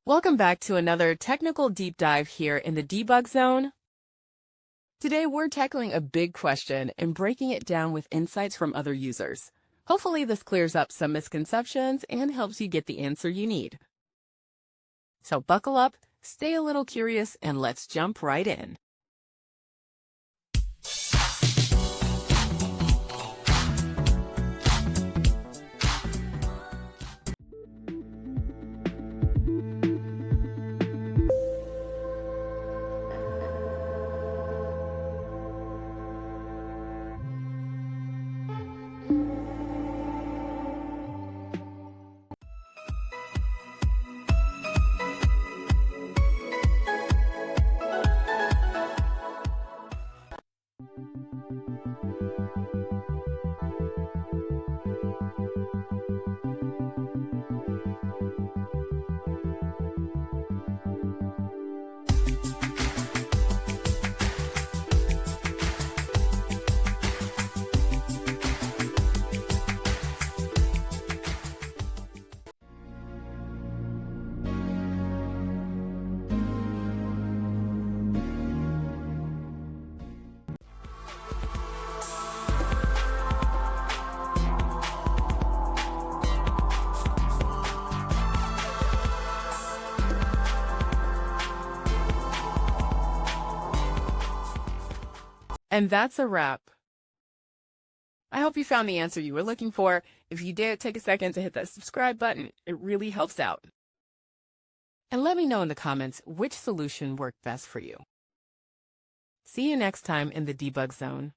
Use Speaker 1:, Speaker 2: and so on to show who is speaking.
Speaker 1: Welcome back to another technical deep dive here in the debug zone. Today we're tackling a big question and breaking it down with insights from other users. Hopefully this clears up some misconceptions and helps you get the answer you need. So buckle up, stay a little curious, and let's jump right in. And that's a wrap. I hope you found the answer you were looking for. If you did, take a second to hit that subscribe button. It really helps out. And let me know in the comments which solution worked best for you. See you next time in the debug zone.